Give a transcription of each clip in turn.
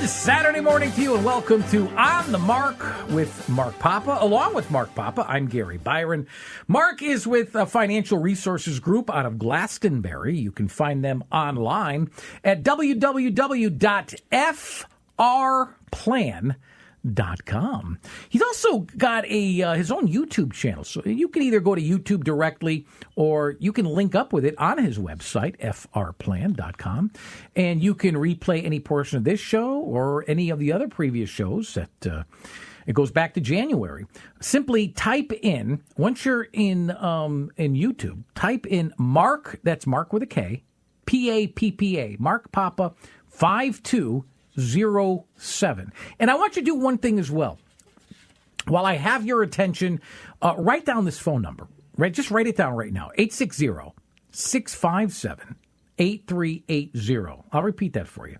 Saturday morning to you, and welcome to On the Mark with Mark Papa. Along with Mark Papa, I'm Gary Byron. Mark is with a Financial Resources Group out of Glastonbury. You can find them online at www.frplan.com. He's also got his own YouTube channel, so you can either go to YouTube directly or you can link up with it on his website, frplan.com, and you can replay any portion of this show or any of the other previous shows that it goes back to January. Simply type in, once you're in YouTube, type in Mark, that's Mark with a K, P-A-P-P-A, Mark Papa 5207. And I want you to do one thing as well. While I have your attention, write down this phone number. Right, just write it down right now. 860-657-8380. I'll repeat that for you.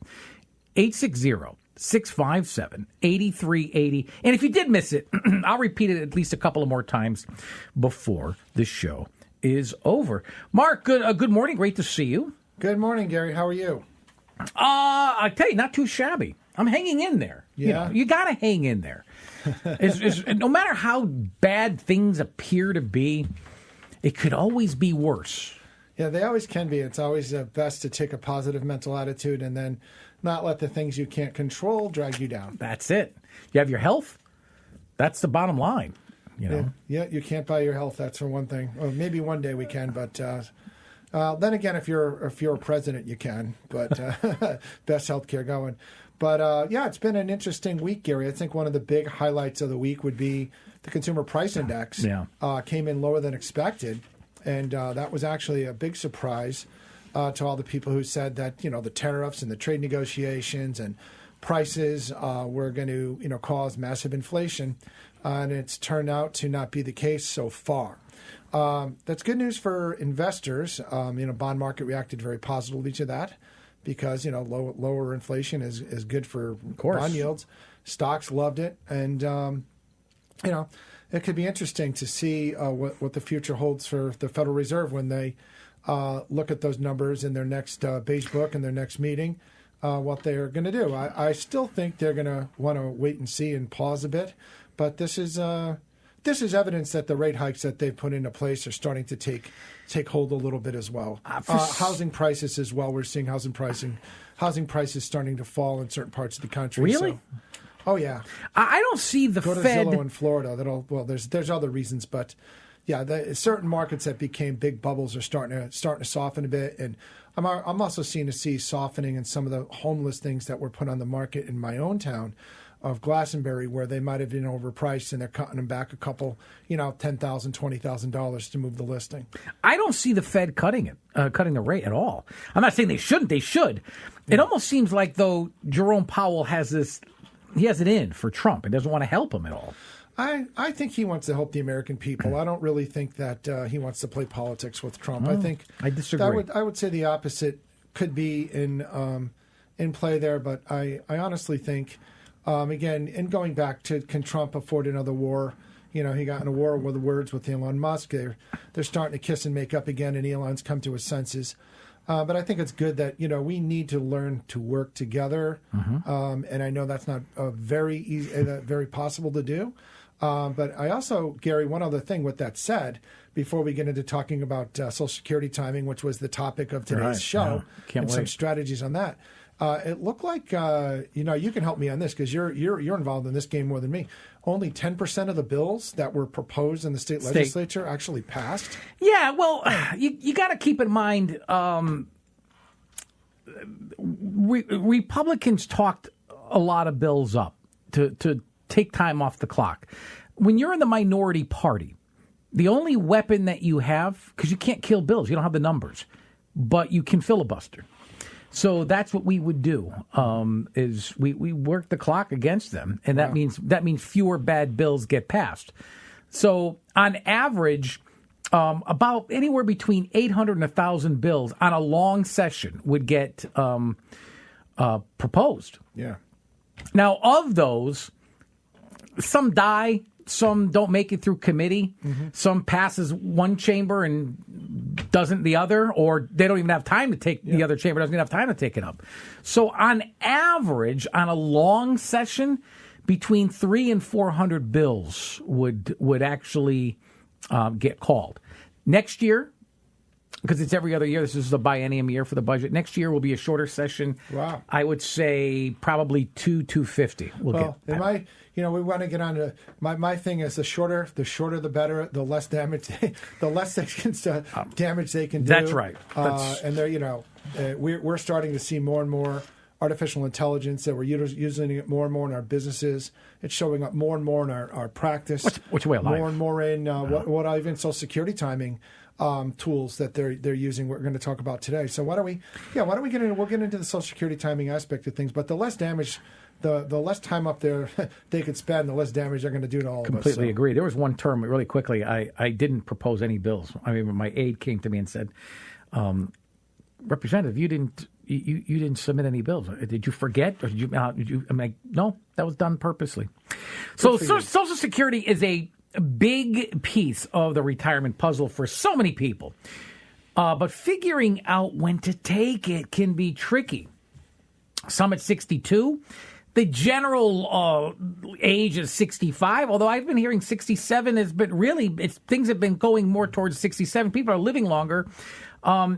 860-657-8380. And if you did miss it, I'll repeat it at least a couple of more times before the show is over. Mark, good morning. Great to see you. Good morning, Gary. How are you? I tell you, not too shabby. I'm hanging in there. Yeah. You got to hang in there. No matter how bad things appear to be, it could always be worse. Yeah, they always can be. It's always best to take a positive mental attitude and then not let the things you can't control drag you down. That's it. You have your health. That's the bottom line. You know. Yeah, you can't buy your health. That's for one thing. Or maybe one day we can, but then again, if you're a president, you can. But best healthcare going. But yeah, it's been an interesting week, Gary. I think one of the big highlights of the week would be the Consumer Price Index. Came in lower than expected, and that was actually a big surprise to all the people who said that the tariffs and the trade negotiations and prices were going to cause massive inflation, and it's turned out to not be the case so far. That's good news for investors. Bond market reacted very positively to that because lower inflation is good for bond yields. Stocks loved it, and it could be interesting to see what the future holds for the Federal Reserve when they look at those numbers in their next beige book and their next meeting. What they're going to do. I still think they're going to want to wait and see and pause a bit, but this is evidence that the rate hikes that they've put into place are starting to take hold a little bit as well. Housing prices as well. We're seeing housing prices starting to fall in certain parts of the country. Really? So, oh yeah. I don't see the Go to Fed. Zillow in Florida. There's other reasons, but yeah, certain markets that became big bubbles are starting to soften a bit, and I'm also seeing softening in some of the homeless things that were put on the market in my own town of Glastonbury, where they might have been overpriced, and they're cutting them back a couple, $10,000, $20,000 to move the listing. I don't see the Fed cutting the rate at all. I'm not saying they shouldn't. They should. Yeah. It almost seems like though Jerome Powell has it in for Trump and doesn't want to help him at all. I think he wants to help the American people. I don't really think that he wants to play politics with Trump. I disagree. I would say the opposite could be in play there, but I honestly think. Again, and going back to can Trump afford another war? He got in a war with words with Elon Musk. They're starting to kiss and make up again, and Elon's come to his senses. But I think it's good that we need to learn to work together. Mm-hmm. And I know that's not very easy, very possible to do. But I also, Gary, one other thing with that said, before we get into talking about Social Security timing, which was the topic of today's show, and some strategies on that. It looked like you can help me on this because you're involved in this game more than me. Only 10% of the bills that were proposed in the state legislature actually passed. Yeah, well, you got to keep in mind Republicans talked a lot of bills up to take time off the clock. When you're in the minority party, the only weapon that you have, because you can't kill bills, you don't have the numbers, but you can filibuster. So that's what we would do. Is we work the clock against them, and that means fewer bad bills get passed. So on average, about anywhere between 800 and 1,000 bills on a long session would get proposed. Yeah. Now of those, some die, some don't make it through committee, some passes one chamber and doesn't the other, or they don't even have time to take the other chamber doesn't even have time to take it up. So on average, on a long session, between 300 and 400 bills would actually get called. Next year, because it's every other year, this is the biennium year for the budget. Next year will be a shorter session. Wow. I would say probably 250. We want to get on to my thing is the shorter the better, the less damage, the less damage they can do. That's right. And they're, we're starting to see more and more artificial intelligence that we're using it more and more in our businesses. It's showing up more and more in our practice. Which way of life? More and more in what even Social Security timing tools that they're using. We're going to talk about today. So why don't we get into? We'll get into the Social Security timing aspect of things. But the less damage, the less time up there they could spend, the less damage they're going to do to all of us. Completely agree. There was one term really quickly. I didn't propose any bills. I mean, my aide came to me and said, "Representative, you didn't submit any bills. Did you forget? Or did you? I'm like, no, that was done purposely." So Social Security is a big piece of the retirement puzzle for so many people. But figuring out when to take it can be tricky. Some at 62. The general age is 65, although I've been hearing 67 has been really, things have been going more towards 67. People are living longer,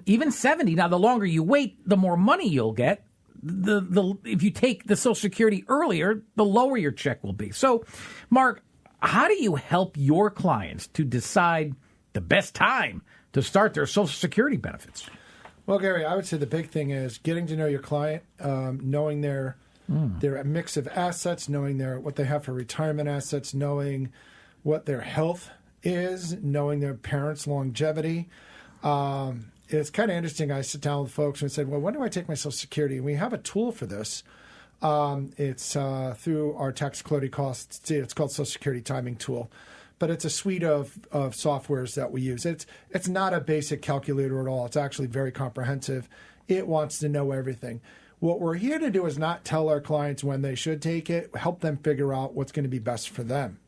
even 70. Now, the longer you wait, the more money you'll get. If you take the Social Security earlier, the lower your check will be. So, Mark, how do you help your clients to decide the best time to start their Social Security benefits? Well, Gary, I would say the big thing is getting to know your client, knowing their mix of assets, knowing what they have for retirement assets, knowing what their health is, knowing their parents' longevity. It's kind of interesting. I sit down with folks and said, well, when do I take my Social Security? And we have a tool for this. It's through our tax equity costs. It's called Social Security Timing Tool, but it's a suite of softwares that we use. It's not a basic calculator at all. It's actually very comprehensive. It wants to know everything. What we're here to do is not tell our clients when they should take it, help them figure out what's going to be best for them.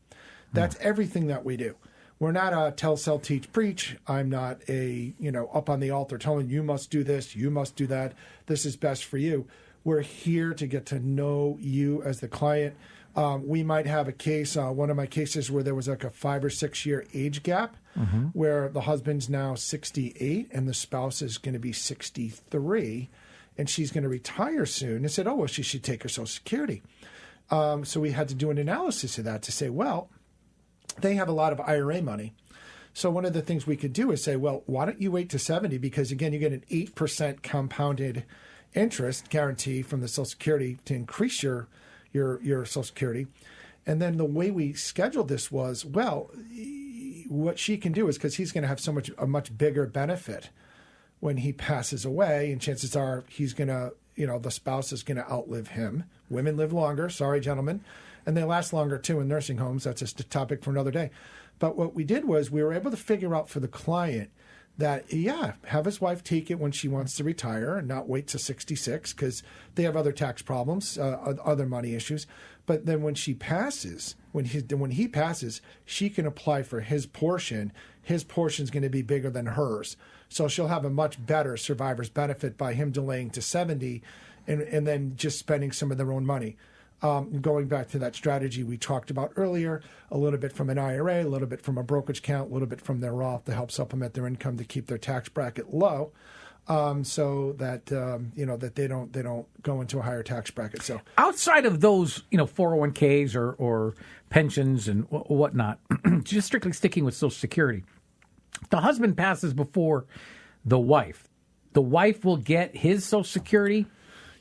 That's everything that we do. We're not a tell, sell, teach, preach. I'm not up on the altar telling you must do this, you must do that. This is best for you. We're here to get to know you as the client. We might have a case, one of my cases where there was like a 5 or 6 year age gap, where the husband's now 68 and the spouse is going to be 63, and she's going to retire soon. And said, oh, well, she should take her Social Security. So we had to do an analysis of that to say, well, they have a lot of IRA money. So one of the things we could do is say, well, why don't you wait to 70? Because, again, you get an 8% compounded interest guarantee from the Social Security to increase your Social Security. And then the way we scheduled this was, well, what she can do is, because he's going to have a much bigger benefit when he passes away, and chances are he's going to, the spouse is going to outlive him. Women live longer, sorry, gentlemen, and they last longer too in nursing homes. That's just a topic for another day. But what we did was we were able to figure out for the client that, have his wife take it when she wants to retire and not wait to 66, because they have other tax problems, other money issues. But then when she passes, when he passes, she can apply for his portion. His portion is going to be bigger than hers. So she'll have a much better survivor's benefit by him delaying to 70 and then just spending some of their own money. Going back to that strategy we talked about earlier, a little bit from an IRA, a little bit from a brokerage account, a little bit from their Roth to help supplement their income to keep their tax bracket low, so that that they don't go into a higher tax bracket. So outside of those 401ks or pensions and whatnot, just strictly sticking with Social Security, the husband passes before the wife will get his Social Security.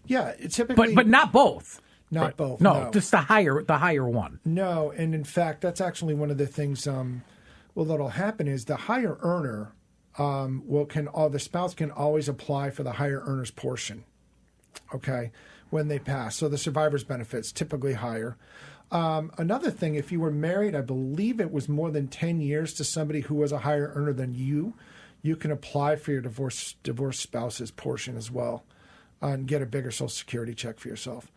Yeah, typically, but not both. Not right. both. No, just the higher one. No, and in fact, that's actually one of the things. That'll happen is the higher earner the spouse can always apply for the higher earner's portion. Okay, when they pass, so the survivor's benefits typically higher. Another thing, if you were married, I believe it was more than 10 years to somebody who was a higher earner than you, you can apply for your divorced spouse's portion as well, and get a bigger Social Security check for yourself.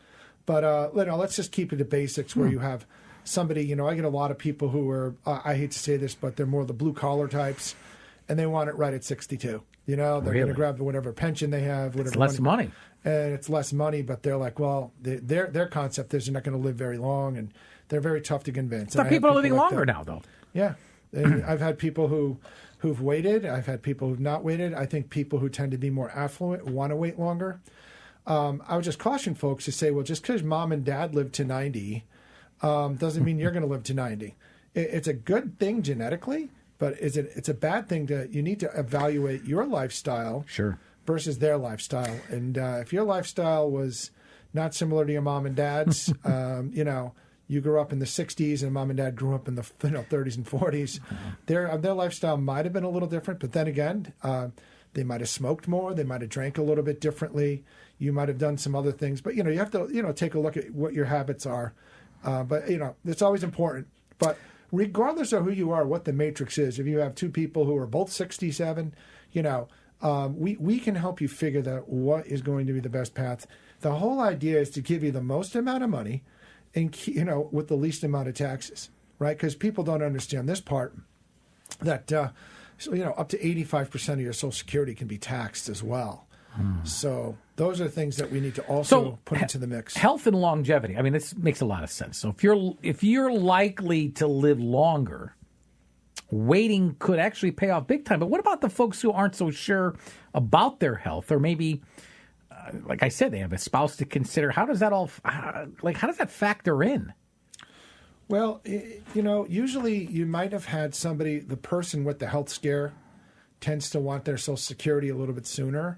But let's just keep it to basics where you have somebody, I get a lot of people who are, I hate to say this, but they're more the blue collar types. and they want it right at 62. You know, they're going to grab whatever pension they have, whatever. It's less money. And it's less money, but they're like, well, their concept is they're not going to live very long, and they're very tough to convince. But people are living longer now, though. Yeah. And I've had people who've waited. I've had people who've not waited. I think people who tend to be more affluent want to wait longer. I would just caution folks to say, well, just because mom and dad lived to 90 doesn't mean you're going to live to 90. It's a good thing genetically, but it's a bad thing you need to evaluate your lifestyle versus their lifestyle. And if your lifestyle was not similar to your mom and dad's, you know, you grew up in the 60s and mom and dad grew up in the 30s and 40s, their lifestyle might have been a little different. But then again, they might have smoked more. They might have drank a little bit differently. You might have done some other things. But, you know, you have to, you know, take a look at what your habits are. But, you know, it's always important. But regardless of who you are, what the matrix is, if you have two people who are both 67, you know, we can help you figure out what is going to be the best path. The whole idea is to give you the most amount of money and, you know, with the least amount of taxes, right? Because people don't understand this part, that, so, you know, up to 85% of your Social Security can be taxed as well. So those are things that we need to also put into the mix. Health and longevity. I mean, this makes a lot of sense. So if you're likely to live longer, waiting could actually pay off big time. But what about the folks who aren't so sure about their health, or maybe, like I said, they have a spouse to consider? How does that how does that factor in? Well, you know, usually you might have had the person with the health scare tends to want their Social Security a little bit sooner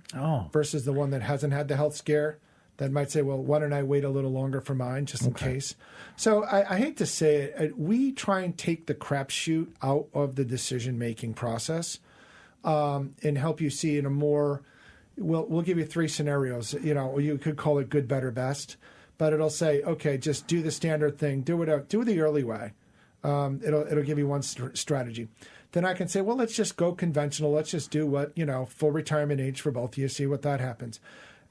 versus the one that hasn't had the health scare that might say, well, why don't I wait a little longer for mine just in case? So I hate to say it, we try and take the crapshoot out of the decision-making process and help you see in a more, we'll give you 3 scenarios. You know, you could call it good, better, best, but it'll say, okay, just do the standard thing, do it the early way. It'll give you one strategy. Then I can say, well, let's just go conventional. Let's just do what, you know, full retirement age for both of you, see what that happens.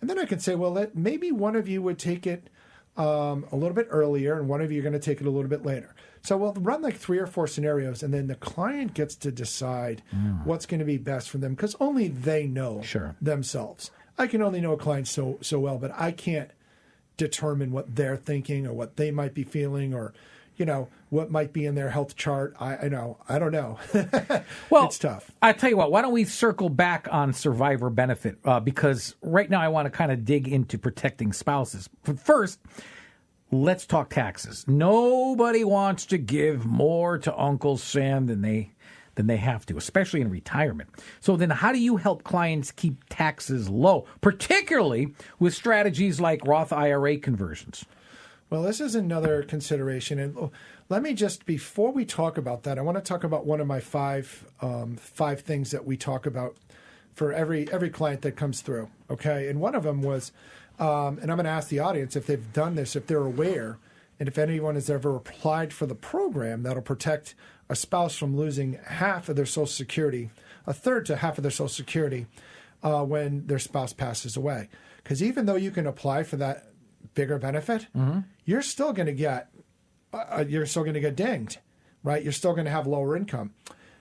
And then I can say, well, maybe one of you would take it a little bit earlier and one of you are going to take it a little bit later. So we'll run like 3 or 4 scenarios, and then the client gets to decide what's going to be best for them, because only they know themselves. I can only know a client so well, but I can't determine what they're thinking or what they might be feeling, or, you know, what might be in their health chart. I don't know. Well, it's tough. I tell you what, why don't we circle back on survivor benefit? Because right now I want to kind of dig into protecting spouses. But first, let's talk taxes. Nobody wants to give more to Uncle Sam than they have to, especially in retirement. So then how do you help clients keep taxes low, particularly with strategies like Roth IRA conversions? Well, this is another consideration. And let me just, before we talk about that, I want to talk about one of my five things that we talk about for every client that comes through. Okay. And one of them was, and I'm going to ask the audience if they've done this, if they're aware, and if anyone has ever applied for the program that'll protect a spouse from losing half of their Social Security, a third to half of their Social Security when their spouse passes away. Because even though you can apply for that bigger benefit, you're still going to get dinged, right? You're still going to have lower income.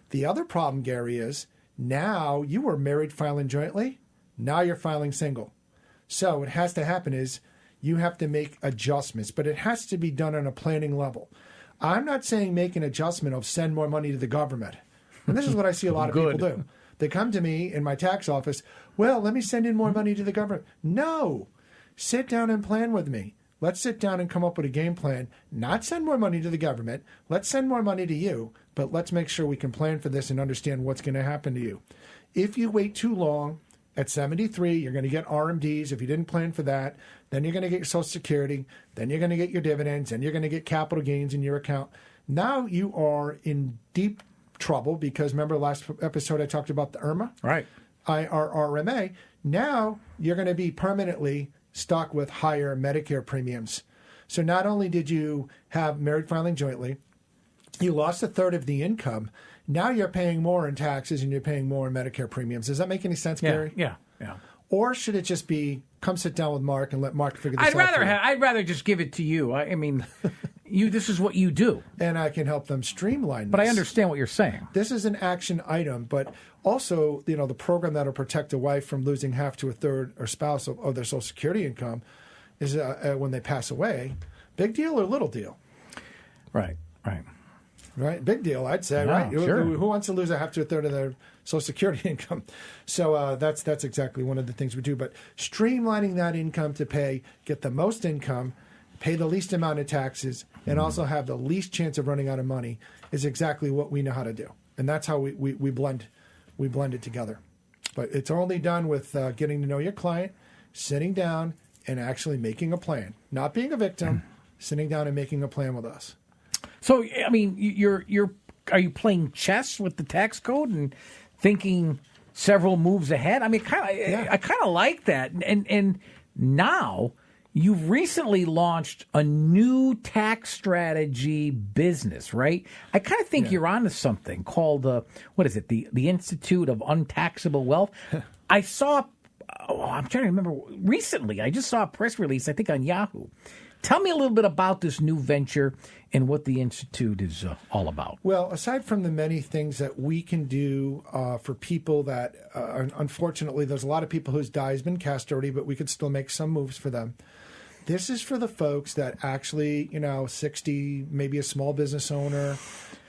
The other problem, Gary, is now you were married filing jointly. Now you're filing single. So what has to happen is you have to make adjustments, but it has to be done on a planning level. I'm not saying make an adjustment of send more money to the government. And this is what I see a lot of people do. They come to me in my tax office, well, let me send in more money to the government. No. Sit down and plan with me. Let's sit down and come up with a game plan. Not send more money to the government. Let's send more money to you, but let's make sure we can plan for this and understand what's going to happen to you. If you wait too long, at 73, you're going to get RMDs. If you didn't plan for that, then you're going to get your Social Security, then you're going to get your dividends, and you're going to get capital gains in your account. Now you are in deep trouble because remember last episode I talked about the IRMA? Right. IRRMA. Now you're going to be permanently stuck with higher Medicare premiums. So not only did you have married filing jointly, you lost a third of the income. Now you're paying more in taxes and you're paying more in Medicare premiums. Does that make any sense, Gary? Yeah. Or should it just be come sit down with Mark and let Mark figure this out? I'd rather just give it to you. I mean, This is what you do. And I can help them streamline this. But I understand what you're saying. This is an action item, but also, the program that will protect a wife from losing half to a third or spouse of their Social Security income is when they pass away. Big deal or little deal? Right. Right, big deal, I'd say. Yeah, right? Sure. Who wants to lose a half to a third of their Social Security income? So that's exactly one of the things we do. But streamlining that income to get the most income, pay the least amount of taxes, and also have the least chance of running out of money is exactly what we know how to do. And that's how we blend it together. But it's only done with getting to know your client, sitting down, and actually making a plan. Not being a victim, sitting down and making a plan with us. So, I mean, are you playing chess with the tax code and thinking several moves ahead? I mean, I kind of like that. And now you've recently launched a new tax strategy business, right? I kind of think you're onto something called what is it? The Institute of Untaxable Wealth. I saw. I'm trying to remember. Recently, I just saw a press release, I think, on Yahoo. Tell me a little bit about this new venture and what the Institute is all about. Well, aside from the many things that we can do for people that, unfortunately, there's a lot of people whose die has been cast already, but we could still make some moves for them. This is for the folks that actually, 60, maybe a small business owner.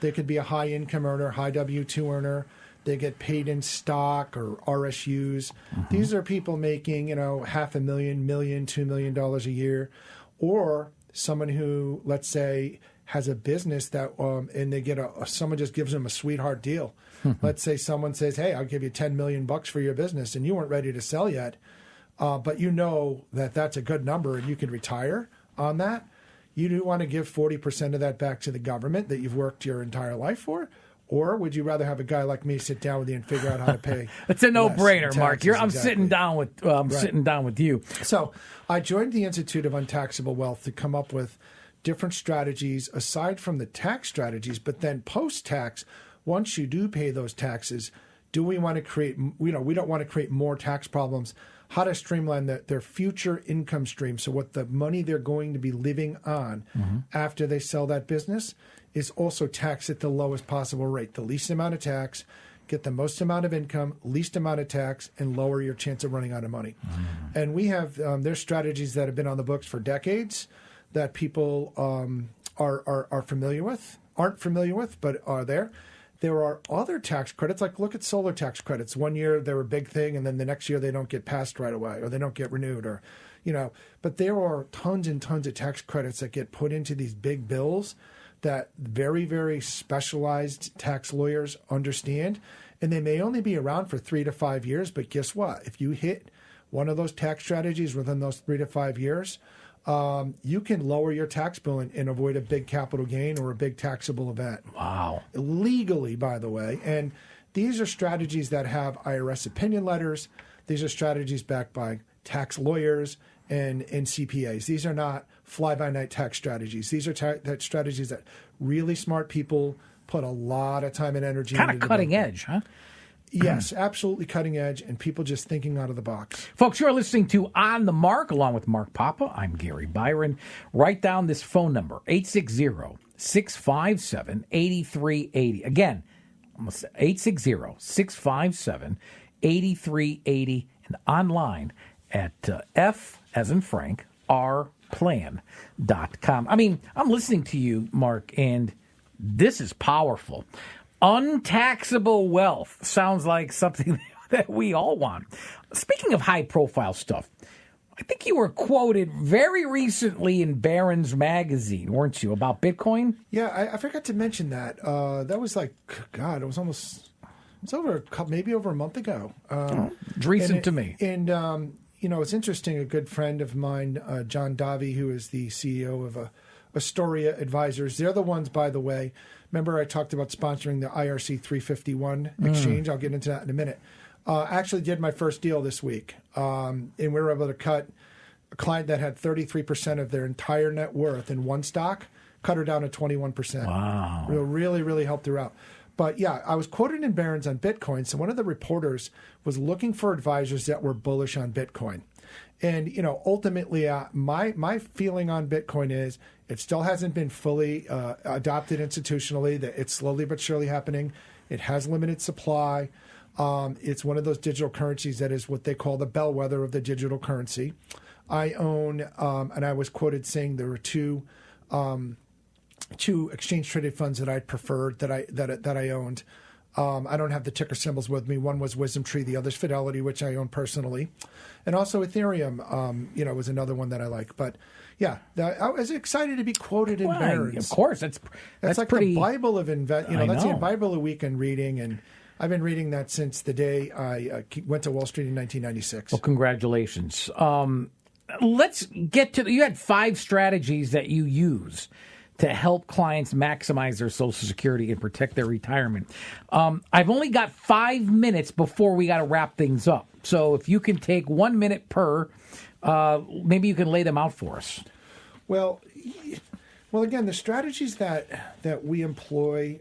They could be a high income earner, high W-2 earner. They get paid in stock or RSUs. Mm-hmm. These are people making, $500,000, $1 million, $2 million a year. Or someone who, let's say, has a business that, and they get someone just gives them a sweetheart deal. Let's say someone says, "Hey, I'll give you $10 million for your business," and you weren't ready to sell yet, but that's a good number, and you can retire on that. You do want to give 40% of that back to the government that you've worked your entire life for. Or would you rather have a guy like me sit down with you and figure out how to pay? It's a no-brainer, Mark. I'm exactly. sitting down with you. So I joined the Institute of Untaxable Wealth to come up with different strategies aside from the tax strategies, but then post-tax, once you do pay those taxes, do we want to create? We don't want to create more tax problems. How to streamline their future income stream, so what the money they're going to be living on after they sell that business is also taxed at the lowest possible rate, the least amount of tax, get the most amount of income, least amount of tax, and lower your chance of running out of money. And we have there's strategies that have been on the books for decades that people are familiar with, aren't familiar with, but are there. There are other tax credits, like look at solar tax credits. One year they're a big thing, and then the next year they don't get passed right away, or they don't get renewed, or But there are tons and tons of tax credits that get put into these big bills that very, very specialized tax lawyers understand, and they may only be around for 3 to 5 years. But guess what? If you hit one of those tax strategies within those 3 to 5 years, you can lower your tax bill and avoid a big capital gain or a big taxable event. Wow. Legally, by the way. And these are strategies that have IRS opinion letters. These are strategies backed by tax lawyers and CPAs. These are not fly-by-night tax strategies. These are tax strategies that really smart people put a lot of time and energy into. Kind of cutting edge, huh? Yes, absolutely cutting edge, and people just thinking out of the box. Folks, you're listening to On the Mark, along with Mark Papa. I'm Gary Byron. Write down this phone number, 860-657-8380. Again, 860-657-8380, and online at F as in Frank, rplan.com. I mean, I'm listening to you, Mark, and this is powerful. Untaxable wealth sounds like something that we all want. Speaking of high-profile stuff, I think you were quoted very recently in Barron's magazine, weren't you, about Bitcoin? Yeah, I forgot to mention that. That was like, God, it was maybe over a month ago. It's recent to me. And, it's interesting. A good friend of mine, John Davi, who is the CEO of Astoria Advisors. They're the ones, by the way. Remember I talked about sponsoring the IRC 351 exchange? I'll get into that in a minute. I actually did my first deal this week, and we were able to cut a client that had 33% of their entire net worth in one stock, cut her down to 21%. Wow. Really, really helped her out. But yeah, I was quoted in Barron's on Bitcoin. So one of the reporters was looking for advisors that were bullish on Bitcoin. And, ultimately, my feeling on Bitcoin is it still hasn't been fully adopted institutionally, that it's slowly but surely happening. It has limited supply. It's one of those digital currencies that is what they call the bellwether of the digital currency. I own, and I was quoted saying there were two exchange traded funds that I'd preferred that I owned. I don't have the ticker symbols with me. One was Wisdom Tree, the other's Fidelity, which I own personally, and also Ethereum. Was another one that I like. But yeah, I was excited to be quoted in Barron's. Of course, that's like pretty, the Bible of that's know. the Bible of weekend reading, and I've been reading that since the day I went to Wall Street in 1996. Well, congratulations. Let's get to you had 5 strategies that you use to help clients maximize their Social Security and protect their retirement. I've only got 5 minutes before we got to wrap things up. So if you can take 1 minute per, maybe you can lay them out for us. Well, again, the strategies that we employ,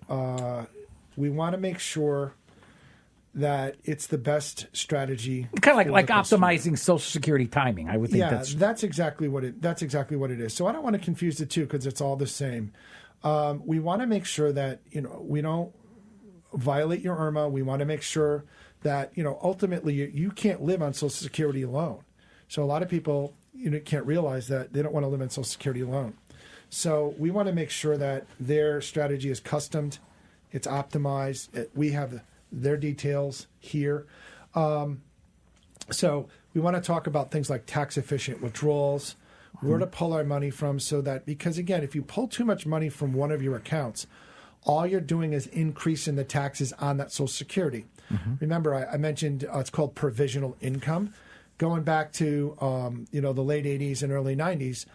we want to make sure that it's the best strategy. Kind of like optimizing Social Security timing. I would think that's exactly what it is. So I don't want to confuse the two because it's all the same. We want to make sure that we don't violate your IRMA. We want to make sure that ultimately you can't live on Social Security alone. So a lot of people can't realize that they don't want to live on Social Security alone. So we want to make sure that their strategy is customed, it's optimized. We have their details here. So we want to talk about things like tax efficient withdrawals, where to pull our money from, so that, because again, if you pull too much money from one of your accounts, all you're doing is increasing the taxes on that Social Security. Mm-hmm. Remember, I mentioned it's called provisional income. Going back to the late 80s and early 90s,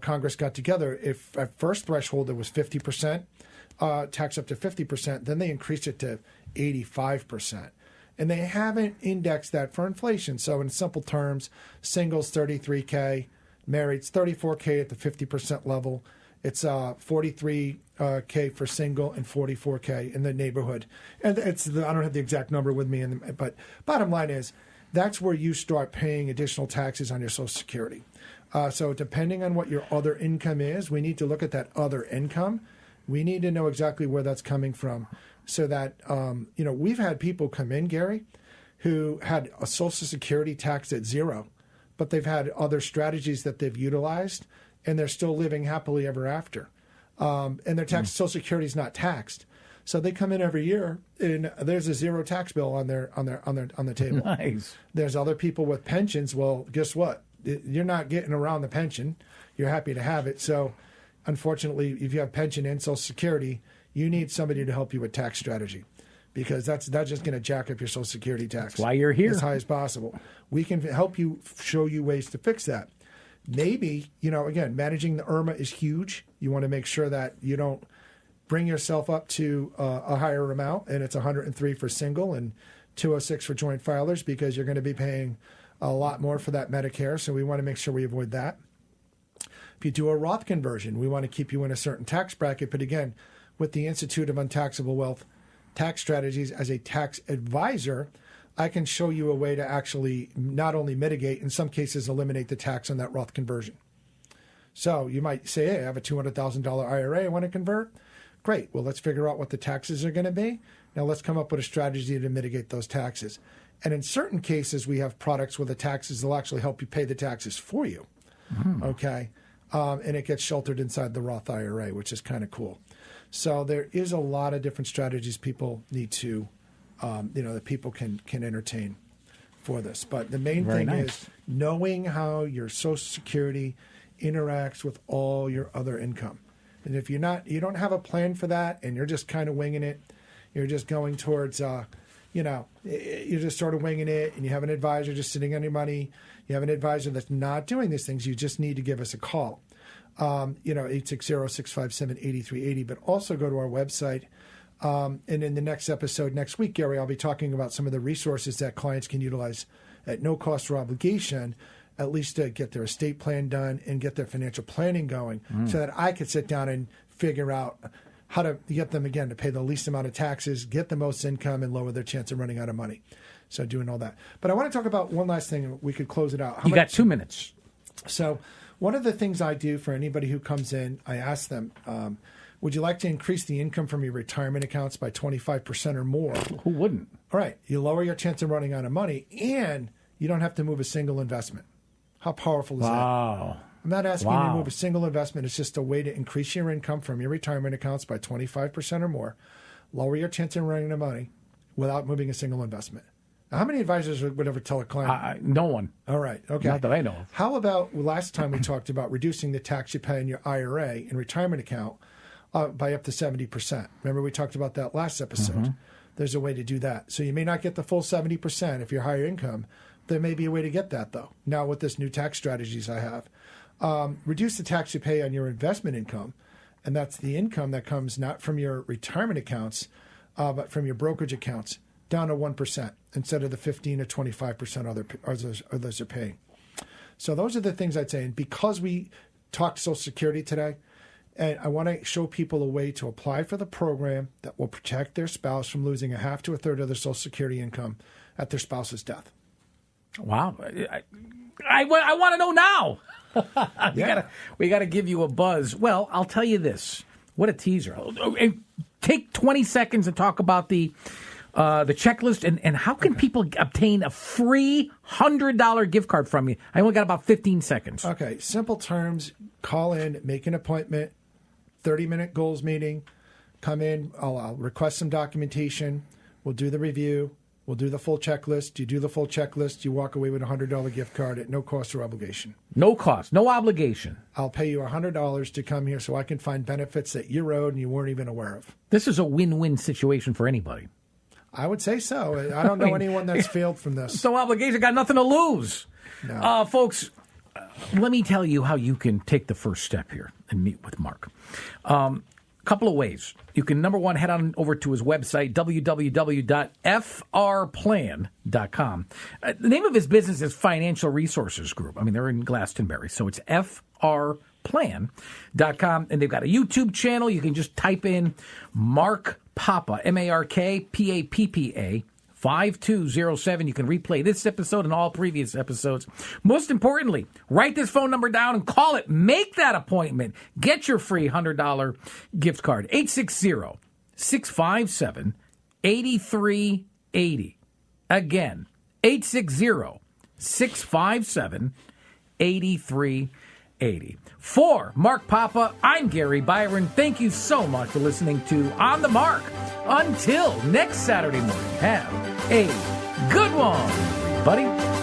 Congress got together. If at first threshold it was 50%, tax up to 50%, then they increased it to 85%. And they haven't indexed that for inflation. So in simple terms, singles $33K, marrieds $34K at the 50% level. It's $43K for single and $44K in the neighborhood. And I don't have the exact number with me, but bottom line is that's where you start paying additional taxes on your Social Security. So depending on what your other income is, we need to look at that other income. We need to know exactly where that's coming from, so that, we've had people come in, Gary, who had a Social Security tax at 0, but they've had other strategies that they've utilized, and they're still living happily ever after. And their Social Security is not taxed. So they come in every year, and there's a 0 tax bill on the table. Nice. There's other people with pensions. Well, guess what? You're not getting around the pension. You're happy to have it. So unfortunately, if you have pension and Social Security, you need somebody to help you with tax strategy, because that's just going to jack up your Social Security tax. That's why you're here. As high as possible. We can help you, show you ways to fix that. Maybe, again, managing the IRMA is huge. You want to make sure that you don't bring yourself up to a higher amount, and it's 103 for single and 206 for joint filers, because you're going to be paying a lot more for that Medicare. So we want to make sure we avoid that. If you do a Roth conversion, we want to keep you in a certain tax bracket. But again, with the Institute of Untaxable Wealth Tax Strategies as a tax advisor, I can show you a way to actually not only mitigate, in some cases, eliminate the tax on that Roth conversion. So you might say, hey, I have a $200,000 IRA I want to convert. Great. Well, let's figure out what the taxes are going to be. Now let's come up with a strategy to mitigate those taxes. And in certain cases, we have products where the taxes will actually help you pay the taxes for you. Okay. And it gets sheltered inside the Roth IRA, which is kind of cool. So there is a lot of different strategies people need to, that people can entertain for this. But the main thing is knowing how your Social Security interacts with all your other income. And if you don't have a plan for that, and you're just kind of winging it, you're just going towards, you're just sort of winging it, and you have an advisor just sitting on your money, you have an advisor that's not doing these things, you just need to give us a call. 860-657-8380, but also go to our website. And in the next episode next week, Gary, I'll be talking about some of the resources that clients can utilize at no cost or obligation, at least to get their estate plan done and get their financial planning going, so that I could sit down and figure out how to get them, again, to pay the least amount of taxes, get the most income, and lower their chance of running out of money. So doing all that. But I want to talk about one last thing. We could close it out. You got 2 minutes. So one of the things I do for anybody who comes in, I ask them, would you like to increase the income from your retirement accounts by 25% or more? Who wouldn't? All right. You lower your chance of running out of money, and you don't have to move a single investment. How powerful is that? Wow. I'm not asking you to move a single investment. It's just a way to increase your income from your retirement accounts by 25% or more, lower your chance of running out of money without moving a single investment. Now, how many advisors would ever tell a client? No one. All right. Okay. Not that I know of. How about last time we talked about reducing the tax you pay in your IRA and retirement account by up to 70%? Remember, we talked about that last episode. Mm-hmm. There's a way to do that. So you may not get the full 70% if you're higher income. There may be a way to get that, though. Now, with this new tax strategies I have, reduce the tax you pay on your investment income, and that's the income that comes not from your retirement accounts, but from your brokerage accounts, down to 1% instead of the 15 or 25% others are paying. So those are the things I'd say. And because we talked Social Security today, and I want to show people a way to apply for the program that will protect their spouse from losing a half to a third of their Social Security income at their spouse's death. Wow. I want to know now. We got to give you a buzz. Well, I'll tell you this. What a teaser. Take 20 seconds and talk about the checklist and how can people obtain a free $100 gift card from you? I only got about 15 seconds. Okay. Simple terms. Call in, make an appointment, 30-minute goals meeting. Come in. I'll request some documentation. We'll do the review. We'll do the full checklist. You do the full checklist. You walk away with a $100 gift card at no cost or obligation. No cost, no obligation. I'll pay you $100 to come here so I can find benefits that you're owed and you weren't even aware of. This is a win-win situation for anybody. I would say so. I don't know anyone that's failed from this. No obligation, got nothing to lose. No. Folks, let me tell you how you can take the first step here and meet with Mark. Couple of ways. You can, number one, head on over to his website, www.frplan.com. The name of his business is Financial Resources Group. I mean, they're in Glastonbury, so it's frplan.com. And they've got a YouTube channel. You can just type in Mark Papa, MarkPappa, 5207. You can replay this episode and all previous episodes. Most importantly, write this phone number down and call it. Make that appointment. Get your free $100 gift card. 860-657-8380. Again, 860-657-8380. For Mark Papa, I'm Gary Byron. Thank you so much for listening to On the Mark. Until next Saturday morning, have a good one, everybody.